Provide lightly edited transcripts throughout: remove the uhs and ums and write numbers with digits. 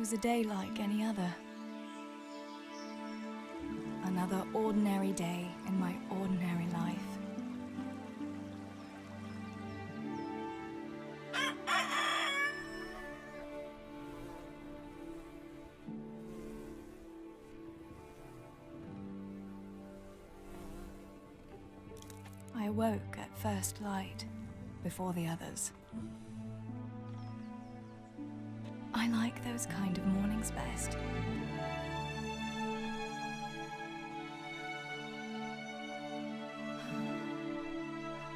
was a day like any other. Another ordinary day in my ordinary life. I awoke at first light, before the others. I like those kind of mornings best.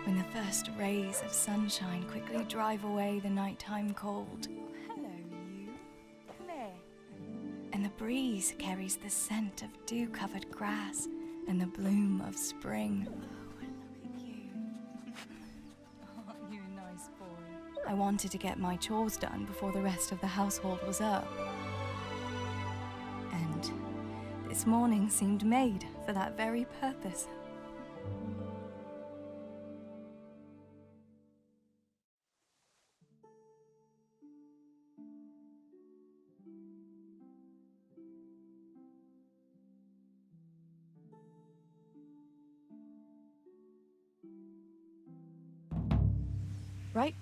When the first rays of sunshine quickly drive away the nighttime cold. Hello, you. Come here. And the breeze carries the scent of dew-covered grass and the bloom of spring. I wanted to get my chores done before the rest of the household was up. And this morning seemed made for that very purpose. Right.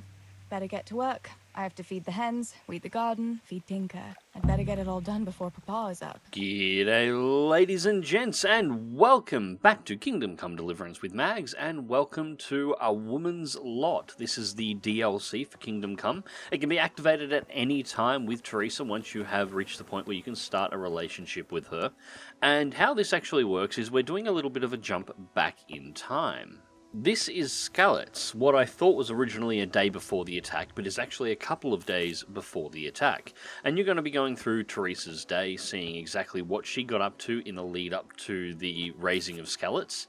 Better get to work. I have to feed the hens, weed the garden, feed Tinker. I'd better get it all done before Papa is up. G'day ladies and gents, and welcome back to Kingdom Come Deliverance with Mags, and welcome to A Woman's Lot. This is the DLC for Kingdom Come. It can be activated at any time with Theresa once you have reached the point where you can start a relationship with her. And how this actually works is we're doing a little bit of a jump back in time. This is Skalitz, what I thought was originally a day before the attack, but is actually a couple of days before the attack. And you're going to be going through Theresa's day, seeing exactly what she got up to in the lead up to the raising of Skalitz.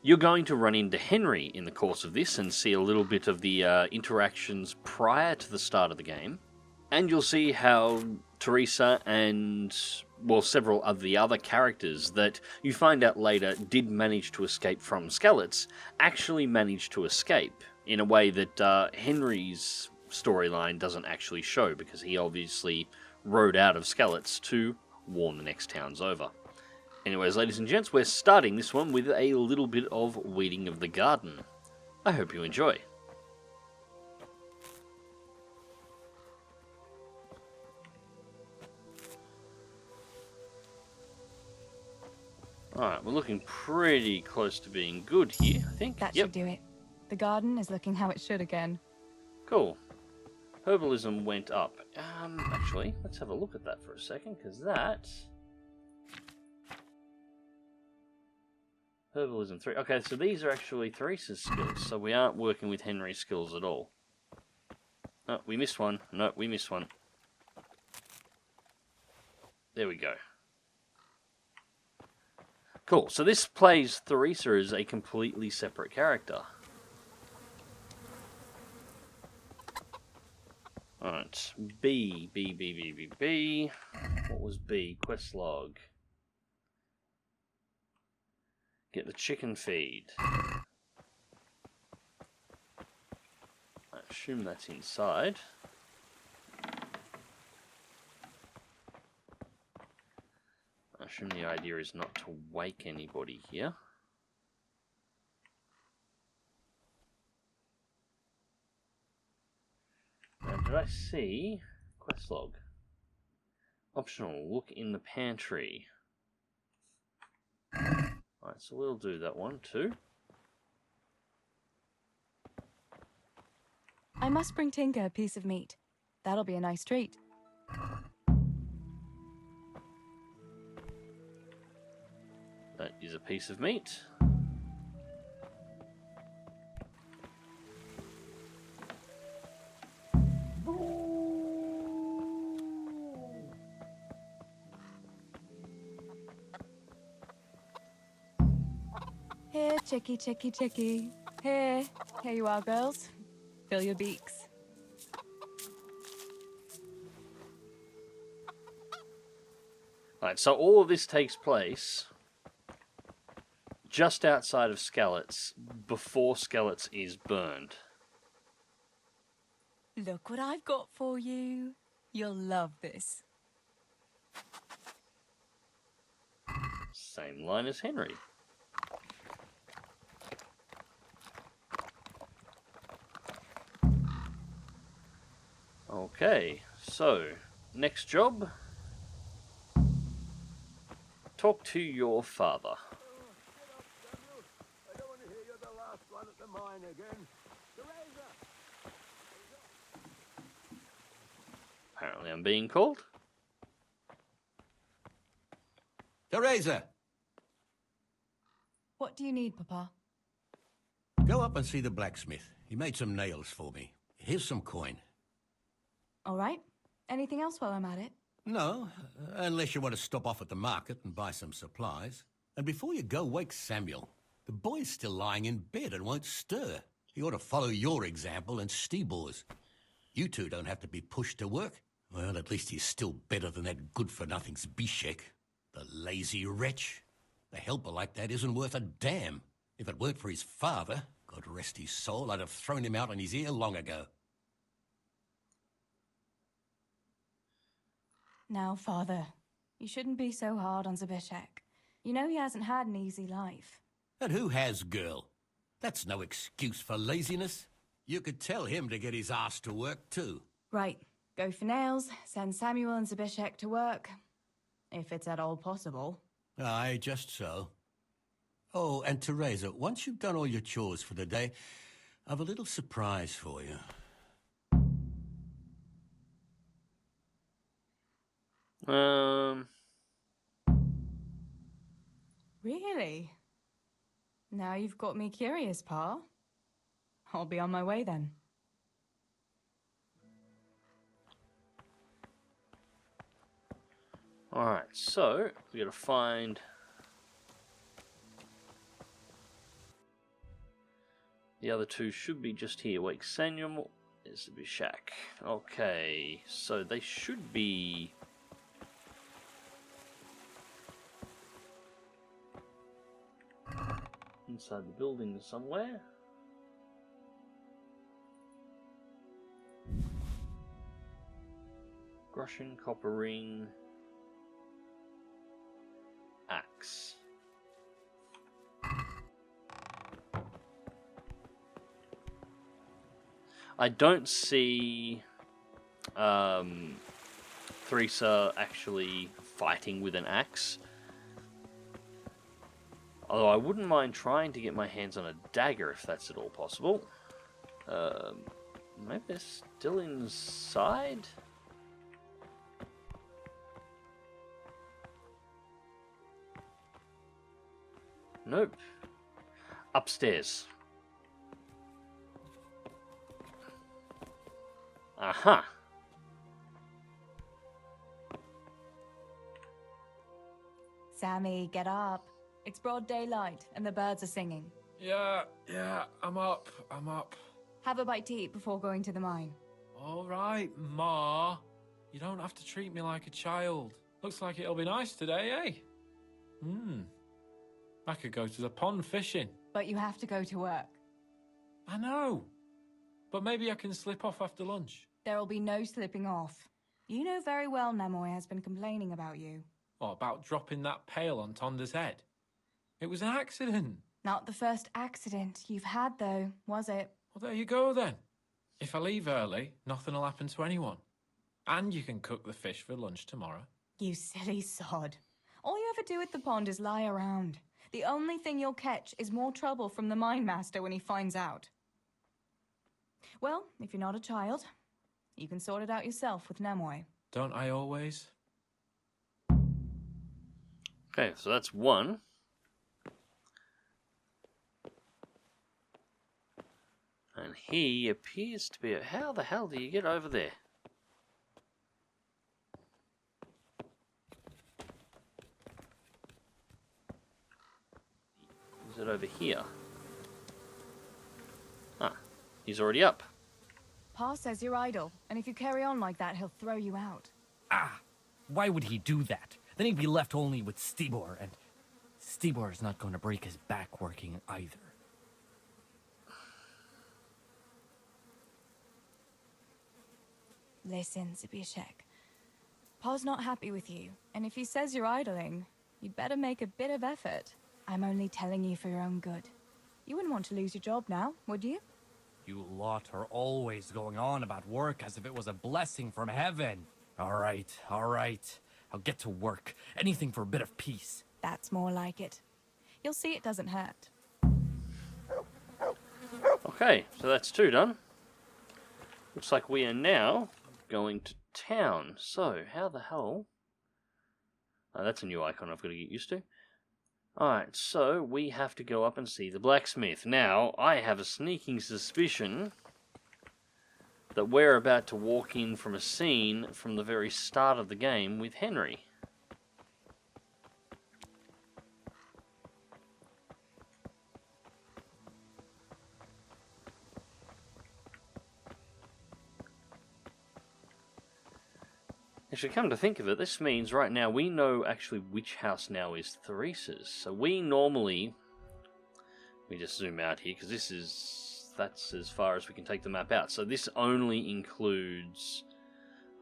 You're going to run into Henry in the course of this and see a little bit of the interactions prior to the start of the game. And you'll see how Theresa and, well, several of the other characters that you find out later did manage to escape from Skalitz actually managed to escape in a way that Henry's storyline doesn't actually show, because he obviously rode out of Skalitz to warn the next towns over. Anyways, ladies and gents, we're starting this one with a little bit of weeding of the garden. I hope you enjoy. Alright, we're looking pretty close to being good here, I think. That should do it. The garden is looking how it should again. Cool. Herbalism went up. Actually, let's have a look at that for a second, because that... Herbalism 3. Okay, so these are actually Theresa's skills, so we aren't working with Henry's skills at all. Oh, we missed one. No, we missed one. There we go. Cool, so this plays Theresa as a completely separate character. Alright, B. What was B? Quest log. Get the chicken feed. I assume that's inside. I assume the idea is not to wake anybody here. Now, did I see quest log? Optional, look in the pantry. Alright, so we'll do that one too. I must bring Tinker a piece of meat. That'll be a nice treat. That is a piece of meat. Here, chickie. Here you are, girls. Fill your beaks. Alright, so all of this takes place just outside of Skalitz, before Skalitz is burned. Look what I've got for you. You'll love this. Same line as Henry. Okay, so next job. Talk to your father. I don't want to hear you're the last one at the mine again. Theresa! Apparently I'm being called. Theresa! What do you need, Papa? Go up and see the blacksmith. He made some nails for me. Here's some coin. All right. Anything else while I'm at it? No, unless you want to stop off at the market and buy some supplies. And before you go, wake Samuel. The boy's still lying in bed and won't stir. He ought to follow your example and Stebor's. You two don't have to be pushed to work. Well, at least he's still better than that good-for-nothing's Bishek. The lazy wretch. A helper like that isn't worth a damn. If it weren't for his father, God rest his soul, I'd have thrown him out on his ear long ago. Now, Father, you shouldn't be so hard on Zabishek. You know he hasn't had an easy life. And who has, girl? That's no excuse for laziness. You could tell him to get his ass to work, too. Right. Go for nails, send Samuel and Zabishek to work. If it's at all possible. Aye, just so. Oh, and Theresa, once you've done all your chores for the day, I've a little surprise for you. Really? Now you've got me curious, Pa. I'll be on my way then. Alright, so we gotta find the other two should be just here. Wake Samuel is the Bishak. Okay, so they should be inside the building somewhere. Groschen, copper ring, axe. I don't see Theresa actually fighting with an axe. Although I wouldn't mind trying to get my hands on a dagger if that's at all possible. Maybe they're still inside? Nope. Upstairs. Aha. Sammy, get up. It's broad daylight and the birds are singing. Yeah, I'm up. Have a bite to eat before going to the mine. All right, Ma. You don't have to treat me like a child. Looks like it'll be nice today, eh? I could go to the pond fishing. But you have to go to work. I know. But maybe I can slip off after lunch. There'll be no slipping off. You know very well Namoy has been complaining about you. What about dropping that pail on Tonda's head? It was an accident. Not the first accident you've had, though, was it? Well, there you go then. If I leave early, nothing will happen to anyone. And you can cook the fish for lunch tomorrow. You silly sod. All you ever do at the pond is lie around. The only thing you'll catch is more trouble from the mine master when he finds out. Well, if you're not a child, you can sort it out yourself with Namoy. Don't I always? Okay, so that's one. And he appears to be... How the hell do you get over there? Is it over here? Ah, he's already up. Pa says you're idle, and if you carry on like that, he'll throw you out. Ah, why would he do that? Then he'd be left only with Stibor, and Stibor is not going to break his back working either. Listen, Zabishek. Pa's not happy with you, and if he says you're idling, you'd better make a bit of effort. I'm only telling you for your own good. You wouldn't want to lose your job now, would you? You lot are always going on about work as if it was a blessing from heaven. All right. I'll get to work. Anything for a bit of peace. That's more like it. You'll see it doesn't hurt. Okay, so that's 2 done. Looks like we are now going to town. So, how the hell... Oh, that's a new icon I've got to get used to. Alright, so we have to go up and see the blacksmith. Now, I have a sneaking suspicion that we're about to walk in from a scene from the very start of the game with Henry. Actually, come to think of it, this means right now we know actually which house now is Theresa's. So we normally... We just zoom out here, because that's as far as we can take the map out. So this only includes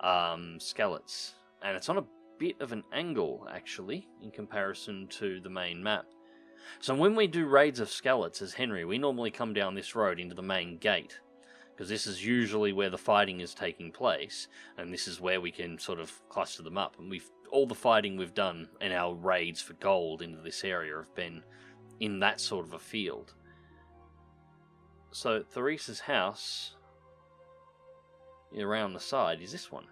Skalitz. And it's on a bit of an angle, actually, in comparison to the main map. So when we do raids of Skalitz as Henry, we normally come down this road into the main gate. Because this is usually where the fighting is taking place, and this is where we can sort of cluster them up. And all the fighting we've done in our raids for gold into this area have been in that sort of a field. So Theresa's house around the side is this one.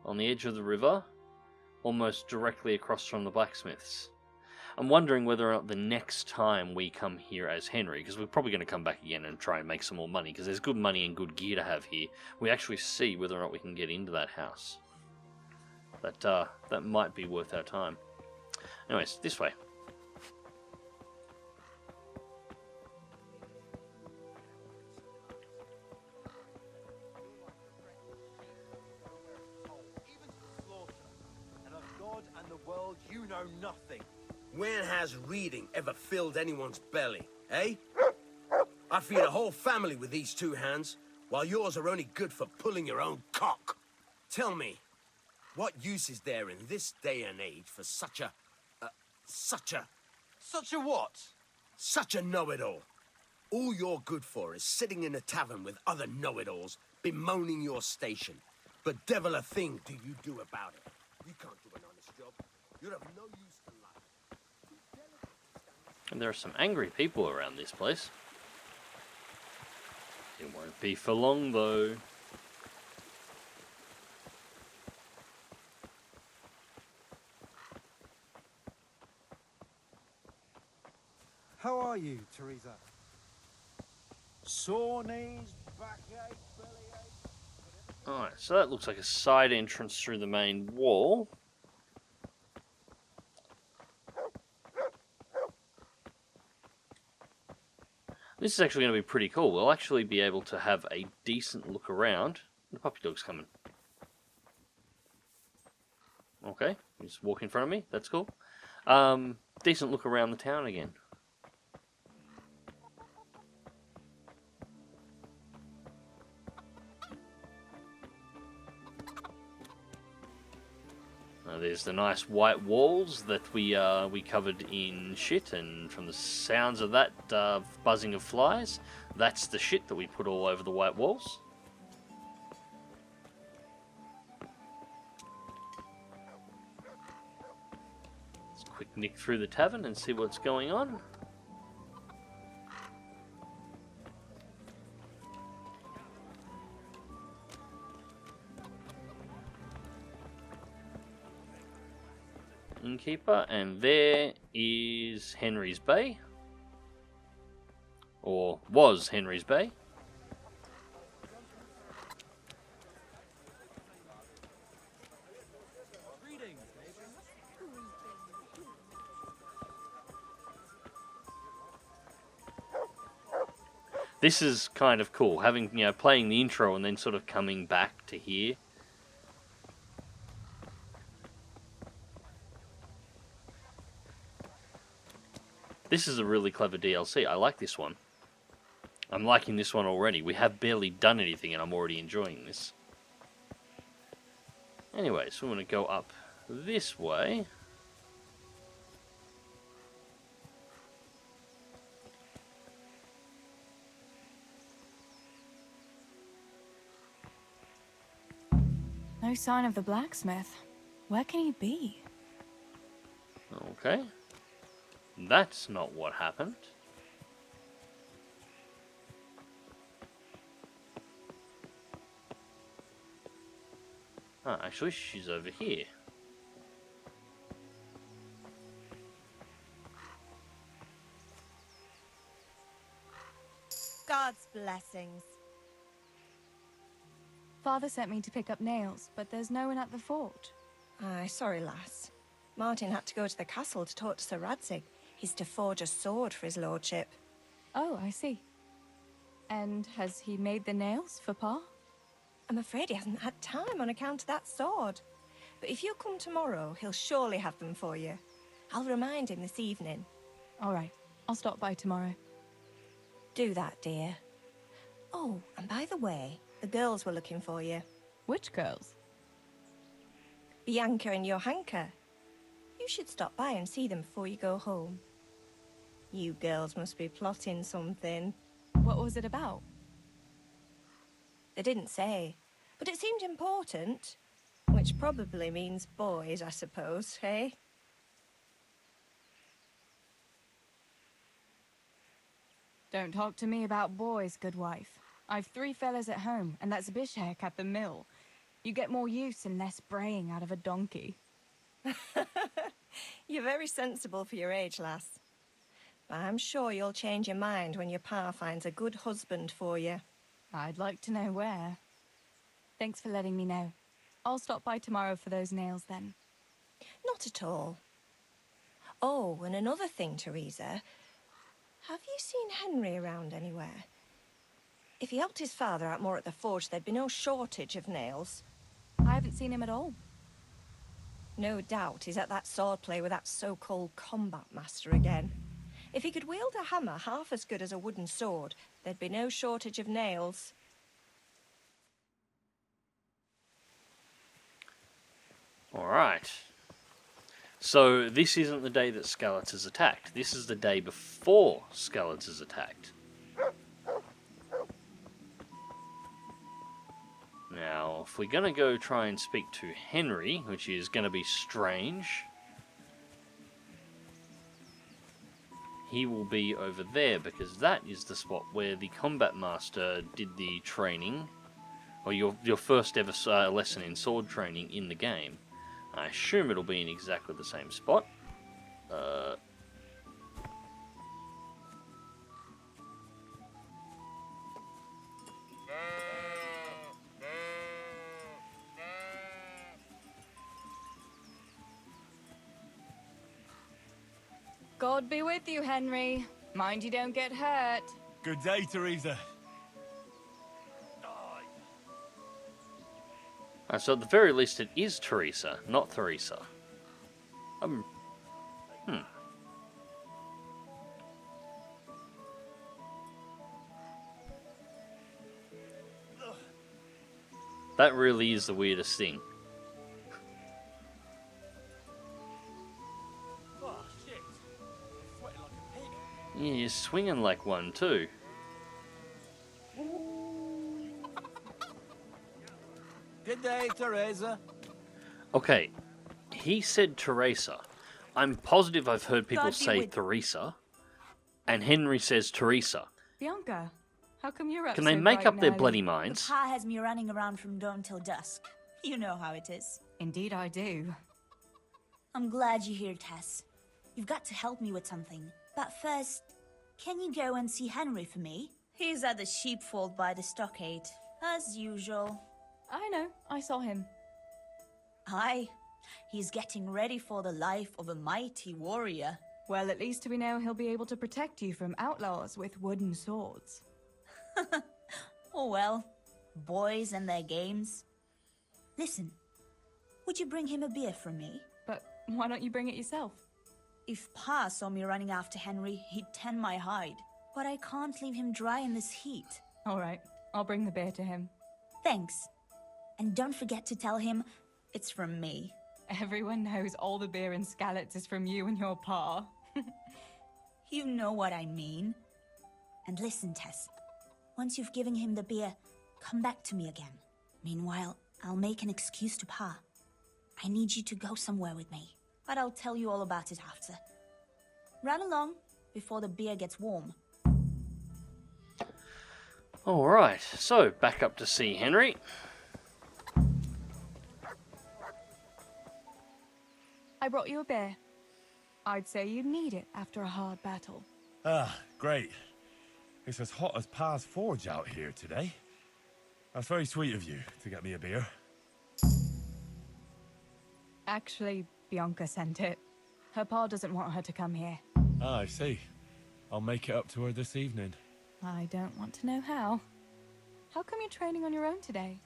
On the edge of the river, almost directly across from the blacksmith's. I'm wondering whether or not the next time we come here as Henry, because we're probably going to come back again and try and make some more money, because there's good money and good gear to have here, we actually see whether or not we can get into that house. That might be worth our time. Anyways, this way. And of God and the world, you know nothing. When has reading ever filled anyone's belly, eh? I feed a whole family with these 2 hands, while yours are only good for pulling your own cock. Tell me, what use is there in this day and age for such a what? Such a know-it-all. All you're good for is sitting in a tavern with other know-it-alls, bemoaning your station. But devil a thing do you do about it. You can't do an honest job. You're of no use to life. And there are some angry people around this place. It won't be for long, though. How are you, Theresa? Sore knees, backache, bellyache? Alright, so that looks like a side entrance through the main wall. This is actually going to be pretty cool. We'll actually be able to have a decent look around. The puppy dog's coming. Okay, just walk in front of me. That's cool. Decent look around the town again. There's the nice white walls that we covered in shit, and from the sounds of that buzzing of flies, that's the shit that we put all over the white walls. Let's quick nick through the tavern and see what's going on. Innkeeper, and there is Henry's Bay, or was Henry's Bay. This is kind of cool, having, playing the intro and then sort of coming back to here. This is a really clever DLC. I like this one. I'm liking this one already. We have barely done anything and I'm already enjoying this. Anyway, so we want to go up this way. No sign of the blacksmith. Where can he be? Okay. That's not what happened. Ah, actually, she's over here. God's blessings. Father sent me to pick up nails, but there's no one at the fort. Aye, sorry, lass. Martin had to go to the castle to talk to Sir Radzig. He's to forge a sword for his lordship. Oh, I see. And has he made the nails for Pa? I'm afraid he hasn't had time on account of that sword. But if you come tomorrow, he'll surely have them for you. I'll remind him this evening. All right, I'll stop by tomorrow. Do that, dear. Oh, and by the way, the girls were looking for you. Which girls? Bianca and Johanka. You should stop by and see them before you go home. You girls must be plotting something. What was it about? They didn't say, but it seemed important. Which probably means boys, I suppose, eh? Don't talk to me about boys, good wife. I've 3 fellas at home, and that's Bishek at the mill. You get more use and less braying out of a donkey. You're very sensible for your age, lass. But I'm sure you'll change your mind when your pa finds a good husband for you. I'd like to know where. Thanks for letting me know. I'll stop by tomorrow for those nails then. Not at all. Oh, and another thing, Theresa. Have you seen Henry around anywhere? If he helped his father out more at the forge, there'd be no shortage of nails. I haven't seen him at all. No doubt he's at that swordplay with that so-called combat master again. If he could wield a hammer half as good as a wooden sword, there'd be no shortage of nails. Alright. So, this isn't the day that Skalitz is attacked. This is the day before Skalitz is attacked. Now, if we're going to go try and speak to Henry, which is going to be strange, he will be over there, because that is the spot where the Combat Master did the training, or your first ever lesson in sword training in the game. I assume it'll be in exactly the same spot. God be with you, Henry. Mind you don't get hurt. Good day, Theresa. So at the very least it is Theresa, not Theresa. That really is the weirdest thing. Oh, shit. I'm sweating like a pig. Yeah, you're swinging like one too. Good day, Theresa. Okay, he said Theresa. I'm positive I've heard people God be say with- Theresa, and Henry says Theresa. Bianca, how come you're up Can so they make bright up and their early? bloody The minds? Pa has me running around from dawn till dusk. You know how it is. Indeed I do. I'm glad you're here, Tess. You've got to help me with something. But first, can you go and see Henry for me? He's at the sheepfold by the stockade, as usual. I know, I saw him. Aye, he's getting ready for the life of a mighty warrior. Well, at least we know he'll be able to protect you from outlaws with wooden swords. Oh well, boys and their games. Listen, would you bring him a beer from me? But why don't you bring it yourself? If Pa saw me running after Henry, he'd tan my hide. But I can't leave him dry in this heat. All right, I'll bring the beer to him. Thanks. And don't forget to tell him It's from me. Everyone knows all the beer in Skalitz is from you and your pa. You know what I mean. And listen, Tess. Once you've given him the beer, come back to me again. Meanwhile, I'll make an excuse to Pa. I need you to go somewhere with me, but I'll tell you all about it after. Run along before the beer gets warm. Alright, so back up to see Henry. I brought you a beer. I'd say you'd need it after a hard battle. Ah, great. It's as hot as Pa's Forge out here today. That's very sweet of you to get me a beer. Actually, Bianca sent it. Her pa doesn't want her to come here. Ah, I see. I'll make it up to her this evening. I don't want to know how. How come you're training on your own today?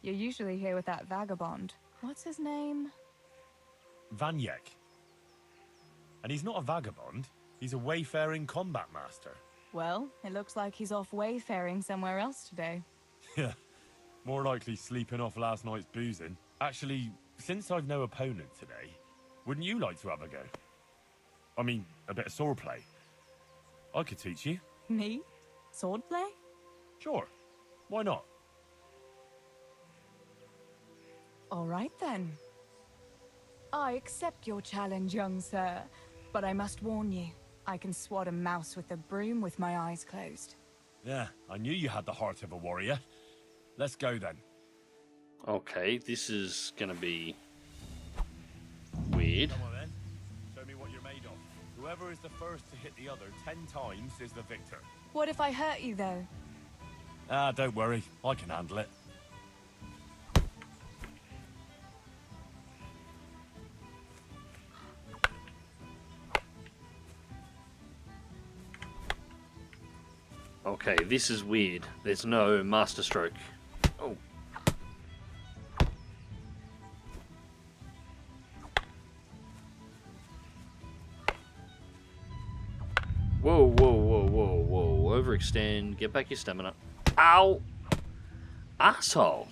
You're usually here with that vagabond. What's his name? Vanyek. And he's not a vagabond. He's a wayfaring combat master. Well, it looks like he's off wayfaring somewhere else today. Yeah, more likely sleeping off last night's boozing. Actually, since I've no opponent today, wouldn't you like to have a go? I mean, a bit of swordplay. I could teach you. Me? Swordplay? Sure. Why not? All right then. I accept your challenge, young sir, but I must warn you, I can swat a mouse with a broom with my eyes closed. Yeah, I knew you had the heart of a warrior. Let's go then. Okay, this is gonna be weird. Come on then. Show me what you're made of. Whoever is the first to hit the other 10 times is the victor. What if I hurt you, though? Ah, don't worry. I can handle it. Okay, this is weird. There's no master stroke. Oh. Whoa, whoa, whoa, whoa, whoa. Overextend. Get back your stamina. Ow! Asshole.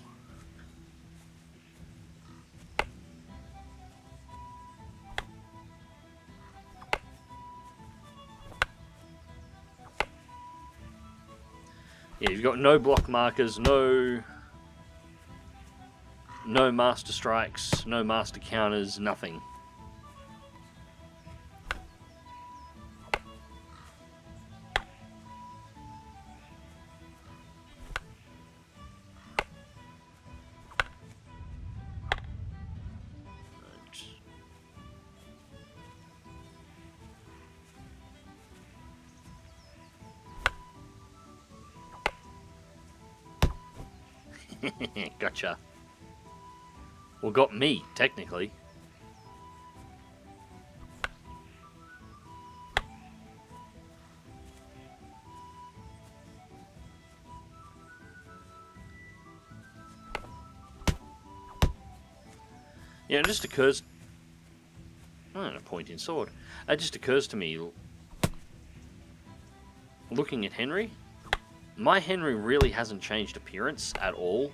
Yeah, you've got no block markers, no master strikes, no master counters, nothing. Gotcha. Well, got me, technically. Yeah, it just occurs... Oh, a pointing sword. It just occurs to me, looking at Henry, my Henry really hasn't changed appearance at all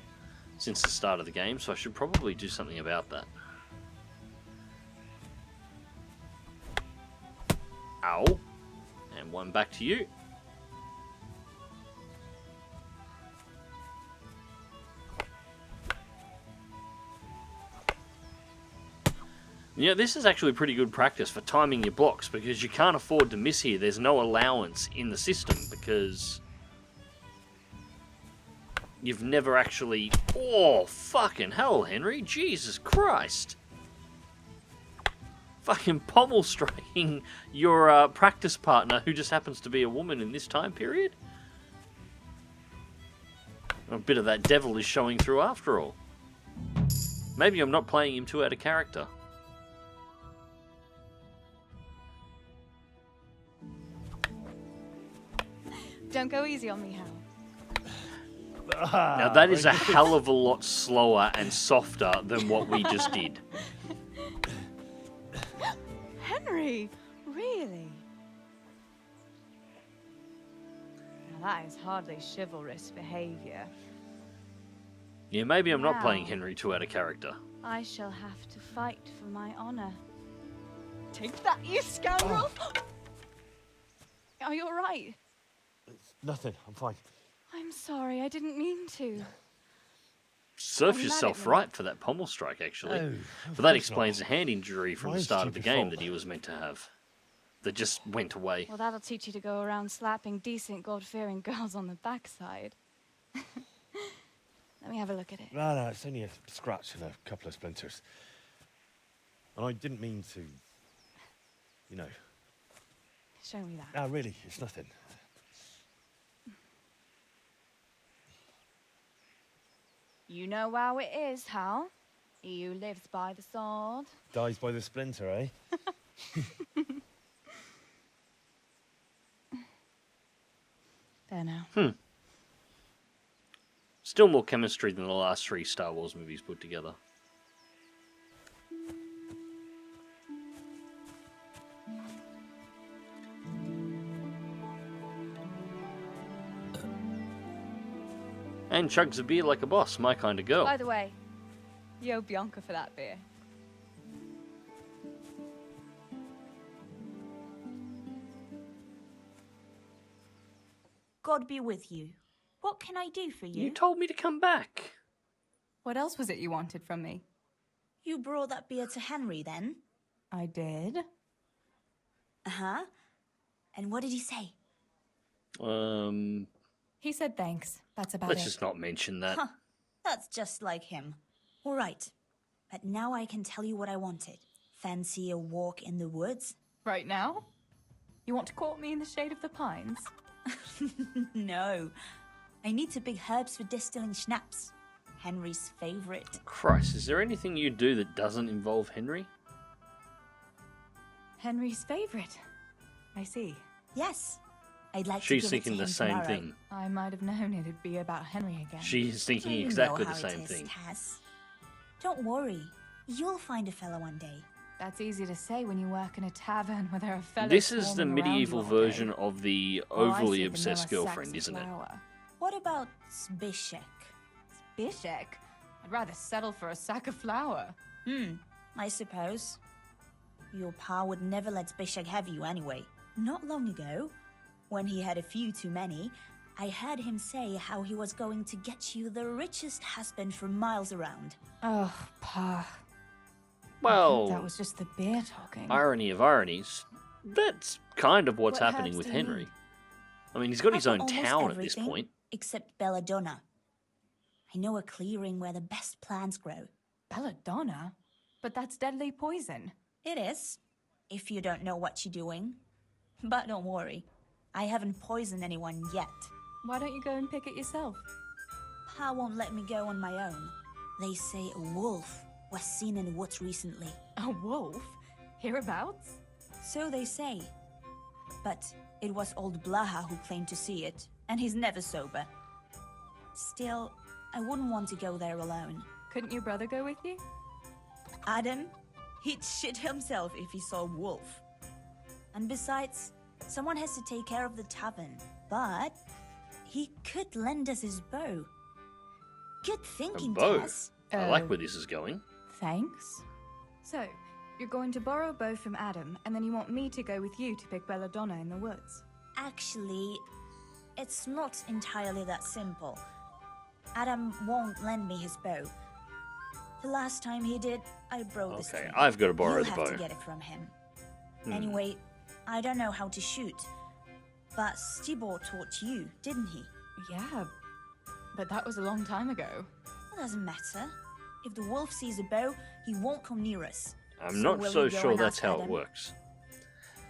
since the start of the game, so I should probably do something about that. Ow. And one back to you. You know, this is actually pretty good practice for timing your blocks, because you can't afford to miss here. There's no allowance in the system, because you've never actually... Oh, fucking hell, Henry. Jesus Christ. Fucking pommel striking your practice partner, who just happens to be a woman in this time period. A bit of that devil is showing through after all. Maybe I'm not playing him too out of character. Don't go easy on me, Hal. Now that is a hell of a lot slower and softer than what we just did. Henry, really? Now that is hardly chivalrous behavior. Yeah, maybe I'm not playing Henry too out of character. I shall have to fight for my honor. Take that, you scoundrel! Are you alright? Nothing. I'm fine. I'm sorry, I didn't mean to. Served Are you mad yourself at me? right for that pommel strike, actually. Oh, but of that course explains not. a hand injury from the Mine's start of the stupid game fault. that he was meant to have. That just went away. Well, that'll teach you to go around slapping decent, God-fearing girls on the backside. Let me have a look at it. No, it's only a scratch and a couple of splinters. And I didn't mean to, you know. Show me that. No, really, it's nothing. You know how it is, Hal. He who lives by the sword. Dies by the splinter, eh? There now. Still more chemistry than the last 3 Star Wars movies put together. And chugs a beer like a boss, my kind of girl. By the way, you owe Bianca for that beer. God be with you. What can I do for you? You told me to come back. What else was it you wanted from me? You brought that beer to Henry then? I did. Uh-huh. And what did he say? He said thanks. That's about Let's it. just not mention that. Huh. That's just like him. All right. But now I can tell you what I wanted. Fancy a walk in the woods? Right now? You want to court me in the shade of the pines? No. I need to pick herbs for distilling schnapps. Henry's favorite. Christ, is there anything you do that doesn't involve Henry? Henry's favorite. I see. Yes. I'd like She's to give it to thinking the him same tomorrow. thing. I might have known it'd be about Henry again. She's thinking You exactly know the how it same is, thing. Taz. Don't worry. You'll find a fella one day. That's easy to say when you work in a tavern where there are fellas This is the swarming around medieval you all day. version of the Oh, I overly see, obsessed vanilla girlfriend, sacks isn't of it? flour. What about Zbyszek? Zbyszek? I'd rather settle for a sack of flour. I suppose. Your pa would never let Zbyszek have you anyway. Not long ago, when he had a few too many, I heard him say how he was going to get you the richest husband for miles around. Oh, Pa. Well, That was just the beer talking. irony of ironies, that's kind of what's What happening herbs with do you Henry. need? I mean, he's got his I've own got almost town at this everything point. Except belladonna. I know a clearing where the best plants grow. Belladonna? But that's deadly poison. It is, if you don't know what you're doing. But don't worry, I haven't poisoned anyone yet. Why don't you go and pick it yourself? Pa won't let me go on my own. They say a wolf was seen in the woods recently. A wolf? Hereabouts? So they say. But it was old Blaha who claimed to see it, and he's never sober. Still, I wouldn't want to go there alone. Couldn't your brother go with you? Adam, he'd shit himself if he saw a wolf. And besides, someone has to take care of the tavern. But he could lend us his bow. Good A thinking, bow. Tess. I like where this is going. Thanks. So, you're going to borrow a bow from Adam, and then you want me to go with you to pick belladonna in the woods. Actually, it's not entirely that simple. Adam won't lend me his bow. The last time he did, I broke the Okay, string. I've got to borrow You'll the have bow. to get it from him. Anyway, I don't know how to shoot. But Stibor taught you, didn't he? Yeah, but that was a long time ago. It doesn't matter. If the wolf sees a bow, he won't come near us. I'm not will so you go sure and that's ask how it Adam? works.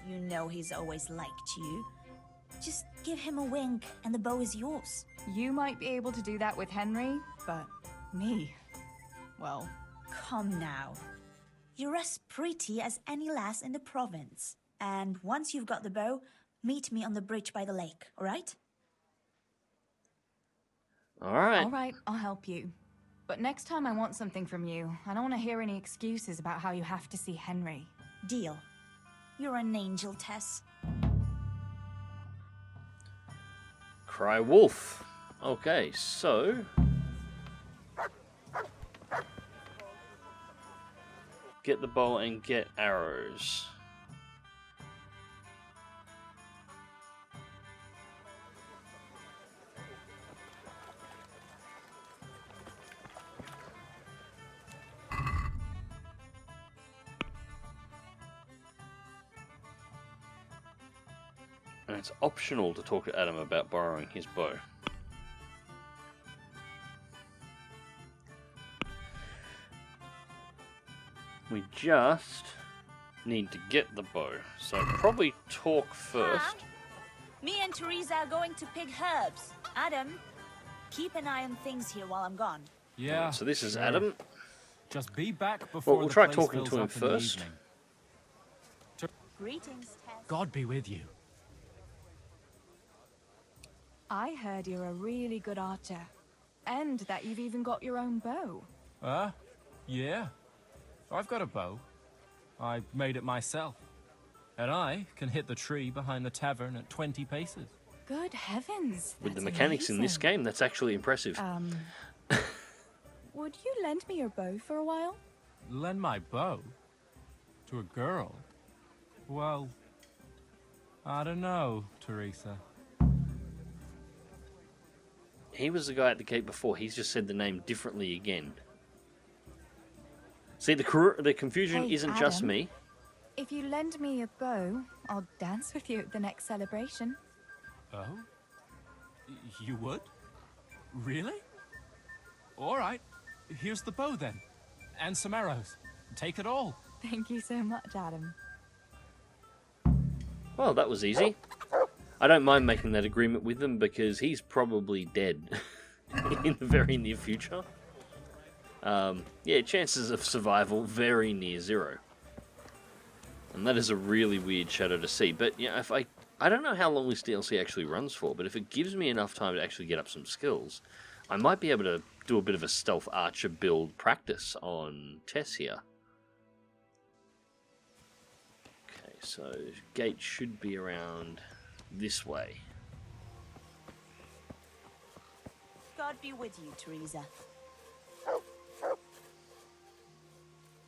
You know he's always liked you. Just give him a wink and the bow is yours. You might be able to do that with Henry, but me, well, Come now. You're as pretty as any lass in the province. And once you've got the bow, meet me on the bridge by the lake, alright? Alright. all right, I'll help you. But next time I want something from you, I don't want to hear any excuses about how you have to see Henry. Deal. You're an angel, Tess. Cry wolf. Okay, so Get the bow and get arrows. And it's optional to talk to Adam about borrowing his bow. We just need to get the bow. So probably talk first. Me and Theresa are going to pick herbs. Adam, keep an eye on things here while I'm gone. Yeah. So this is sure. Adam. Just be back before Well, we'll the try place talking fills to him up in the first. evening. Greetings, Tess. God be with you. I heard you're a really good archer. And that you've even got your own bow. Yeah. I've got a bow. I made it myself. And I can hit the tree behind the tavern at 20 paces. Good heavens. With the that's mechanics in this amazing. game, that's actually impressive. Would you lend me your bow for a while? Lend my bow? To a girl? Well, I don't know, Theresa. He was the guy at the gate before. He's just said the name differently again. See, the confusion Hey, isn't just Adam. me. If you lend me your bow, I'll dance with you at the next celebration. Oh? You would? Really? All right. Here's the bow then. And some arrows. Take it all. Thank you so much, Adam. Well, that was easy. I don't mind making that agreement with him because he's probably dead in the very near future. Yeah, chances of survival very near zero. And that is a really weird shadow to see. But yeah, if I don't know how long this DLC actually runs for, but if it gives me enough time to actually get up some skills, I might be able to do a bit of a stealth archer build practice on Tess here. Okay, so gate should be around this way. God be with you, Theresa.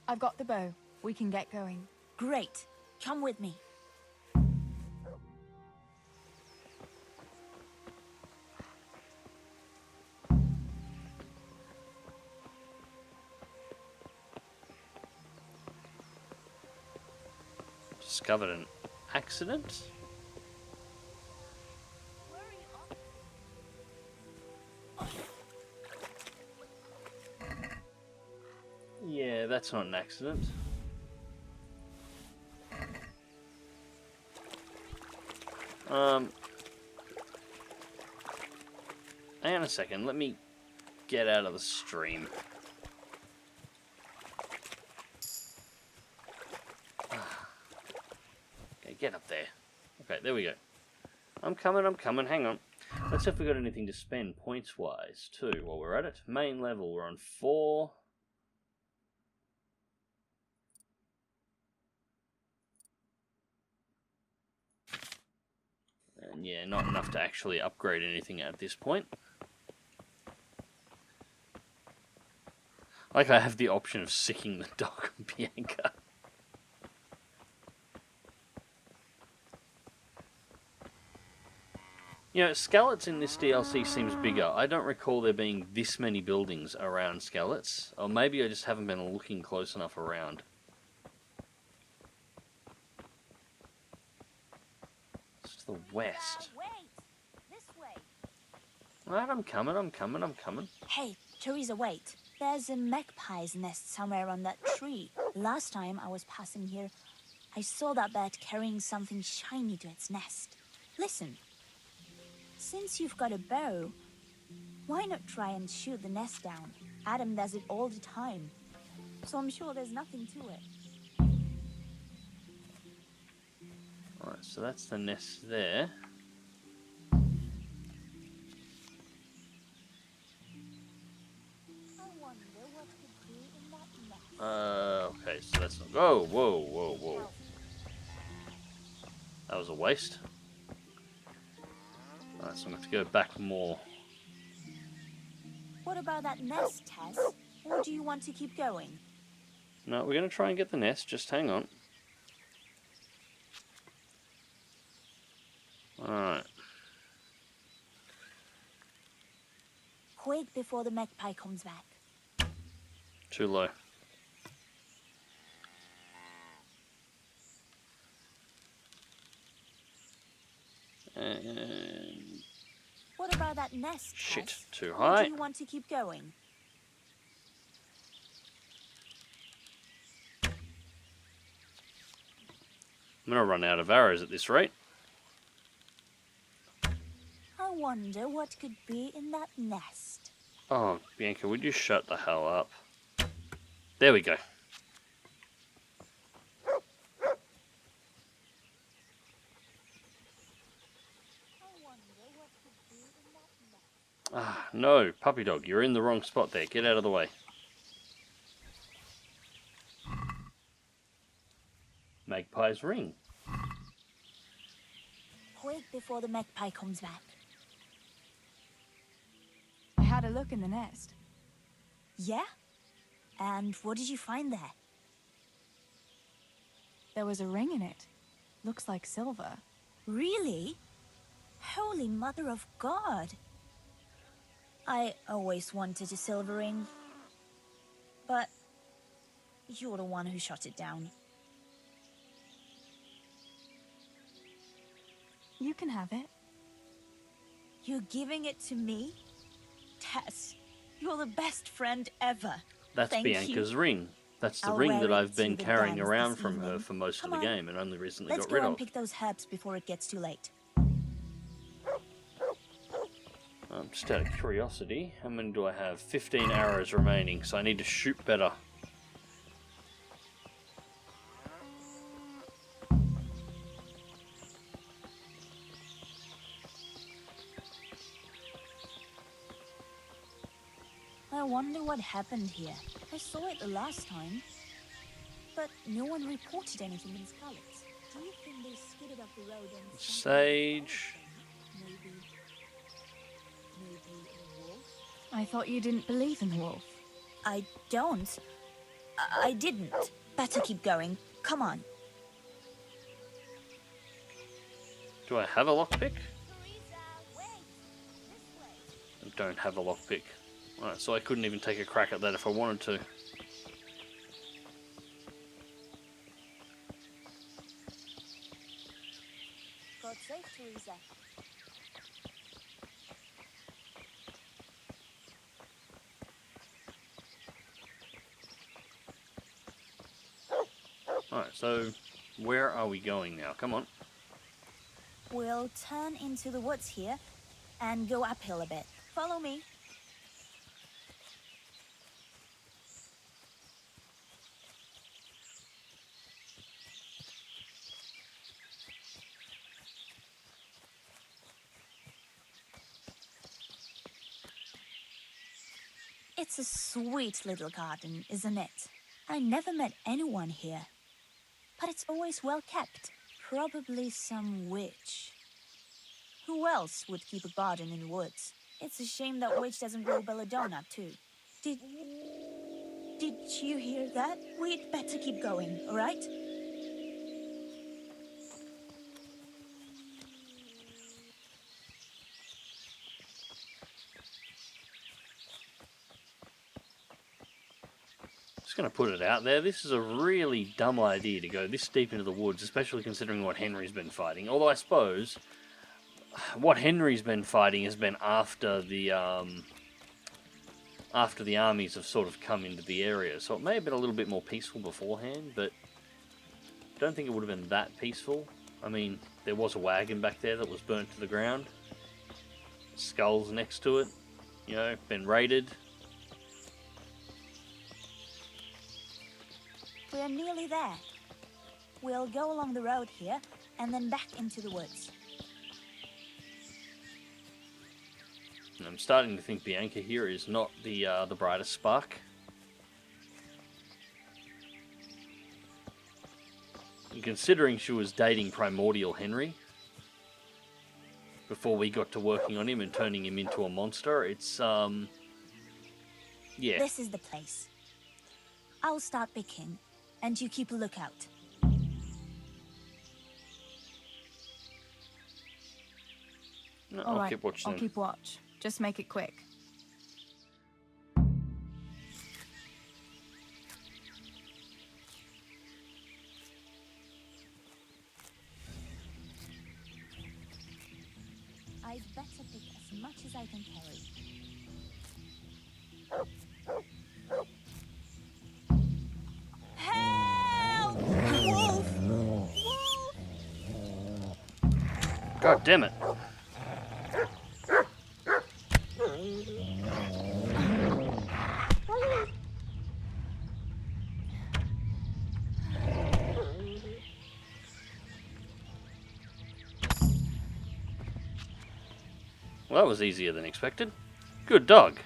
I've got the bow. We can get going. Great. Come with me. Discovered an accident? Yeah, that's not an accident. Hang on a second, let me get out of the stream. Okay, get up there. Okay, there we go. I'm coming, hang on. Let's see if we got anything to spend points-wise, too, while we're at it. Main level, we're on 4. And yeah, not enough to actually upgrade anything at this point. Like I have the option of sicking the dog on Bianca. You know, Skalitz in this DLC seems bigger. I don't recall there being this many buildings around Skalitz. Or maybe I just haven't been looking close enough around. It's to the west. Wait. This way. Alright, I'm coming. Hey, Theresa, wait. There's a magpie's nest somewhere on that tree. Last time I was passing here, I saw that bird carrying something shiny to its nest. Listen. Since you've got a bow, why not try and shoot the nest down? Adam does it all the time, so I'm sure there's nothing to it. Alright, so that's the nest there. I wonder what could be in that nest. Okay, so that's not... Whoa. That was a waste. Alright, so I'm going to have to go back more. What about that nest, Tess? Or do you want to keep going? No, we're going to try and get the nest. Just hang on. Alright. Quick before the magpie comes back. Too low. And... What about that nest, Shit, Tess? too Or high. do you want to keep going? I'm going to run out of arrows at this rate. I wonder what could be in that nest. Oh, Bianca, would you shut the hell up? There we go. Ah, no, puppy dog, you're in the wrong spot there. Get out of the way. Magpie's ring. Quick before the magpie comes back. I had a look in the nest. Yeah? And what did you find there? There was a ring in it. Looks like silver. Really? Holy Mother of God! I always wanted a silver ring. But you're the one who shot it down. You can have it. You're giving it to me? Tess, you're the best friend ever. That's Thank Bianca's you. ring. That's the I'll ring wear that it I've been to the carrying dance around this from her evening. for most Come of the on. game and only recently Let's got go rid and of. pick those herbs before it gets too late. Just out of curiosity, how many do I have? 15 arrows remaining, so I need to shoot better. I wonder what happened here. I saw it the last time, but no one reported anything in Skalitz. Do you think they skidded off the road and... Sage. Maybe a wolf? I thought you didn't believe in the wolf. I don't. I didn't. Better keep going. Come on. Do I have a lockpick? Theresa, wait! This way. I don't have a lockpick. Alright, so I couldn't even take a crack at that if I wanted to. God save Theresa. Alright, so where are we going now? Come on. We'll turn into the woods here and go uphill a bit. Follow me. It's a sweet little garden, isn't it? I never met anyone here. But it's always well kept. Probably some witch. Who else would keep a garden in the woods? It's a shame that witch doesn't grow belladonna, too. Did you hear that? We'd better keep going, all right? Just going to put it out there, this is a really dumb idea to go this deep into the woods, especially considering what Henry's been fighting. Although I suppose what Henry's been fighting has been after the armies have sort of come into the area, so it may have been a little bit more peaceful beforehand, but I don't think it would have been that peaceful. I mean, there was a wagon back there that was burnt to the ground, skulls next to it, you know, been raided. We're nearly there. We'll go along the road here and then back into the woods. And I'm starting to think Bianca here is not the brightest spark. And considering she was dating Primordial Henry before we got to working on him and turning him into a monster, it's yeah. This is the place. I'll start picking, and you keep a lookout. No, All I'll right, keep watching. I'll keep watch. Just make it quick. I'd better pick as much as I can carry. Help! Wolf! Wolf! God damn it. Well, that was easier than expected. Good dog.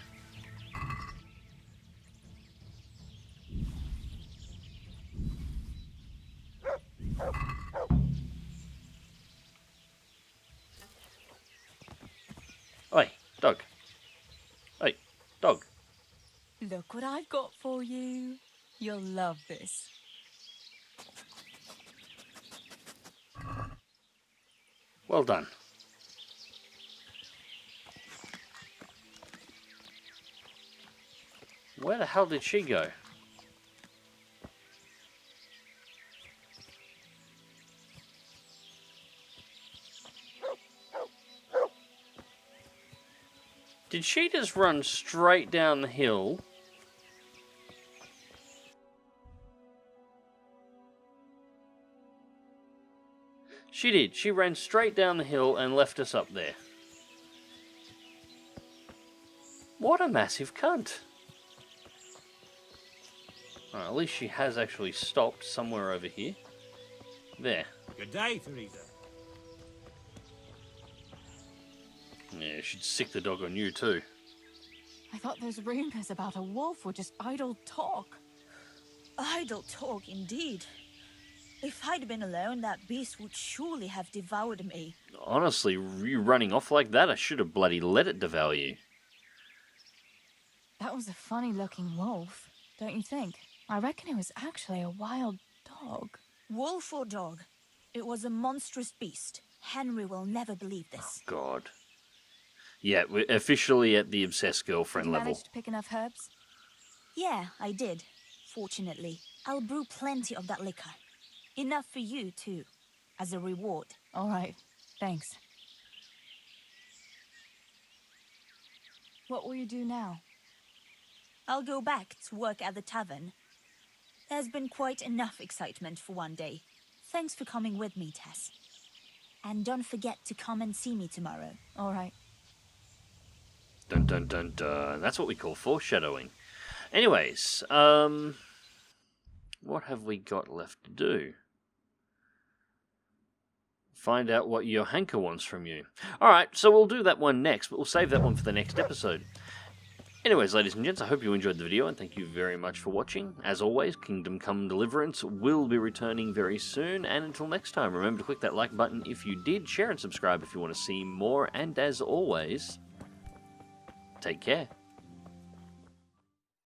Oi, dog. Oi, dog. Look what I've got for you. You'll love this. Well done. Where the hell did she go? Did she just run straight down the hill? She did. She ran straight down the hill and left us up there. What a massive cunt. Alright, at least she has actually stopped somewhere over here. There. Good day, Theresa. Yeah, she'd sick the dog on you too. I thought those rumors about a wolf were just idle talk. Idle talk, indeed. If I'd been alone, that beast would surely have devoured me. Honestly, you running off like that, I should have bloody let it devour you. That was a funny-looking wolf, don't you think? I reckon it was actually a wild dog. Wolf or dog, it was a monstrous beast. Henry will never believe this. God. Yeah, we're officially at the obsessed girlfriend Did you level. manage to pick enough herbs? Yeah, I did. Fortunately, I'll brew plenty of that liquor. Enough for you, too, as a reward. All right, thanks. What will you do now? I'll go back to work at the tavern. There's been quite enough excitement for one day. Thanks for coming with me, Tess. And don't forget to come and see me tomorrow. All right. Dun dun dun dun. That's what we call foreshadowing. Anyways, what have we got left to do? Find out what Johanka wants from you. Alright, so we'll do that one next, but we'll save that one for the next episode. Anyways, ladies and gents, I hope you enjoyed the video, and thank you very much for watching. As always, Kingdom Come Deliverance will be returning very soon, and until next time, remember to click that like button if you did, share and subscribe if you want to see more, and as always, take care.